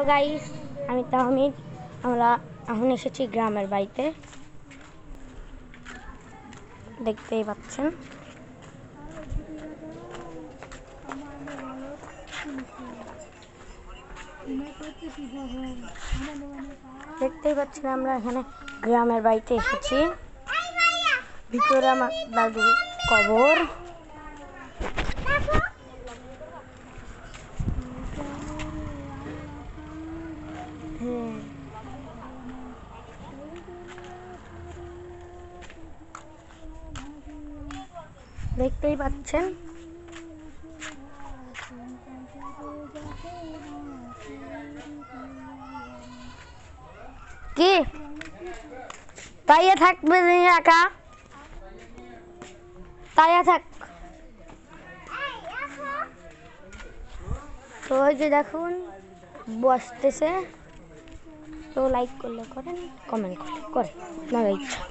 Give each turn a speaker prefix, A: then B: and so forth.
A: Hello guys, আমি তাহমিদ। আমরা এখন এসেছি গ্রামের বাড়িতে, দেখতেই পাচ্ছেন। দেখতেই পাচ্ছেন আমরা এখানে গ্রামের বাড়িতে এসেছি। ভিতরে আমার দাদু কবর। দেখতেই পাচ্ছেন। কি তাইয়া থাকবে একা, তাইয়া থাক। তো ওই যে দেখুন বসতেছে। তো লাইক করলে করেন, কমেন্ট করলে করেন, আপনার ইচ্ছা।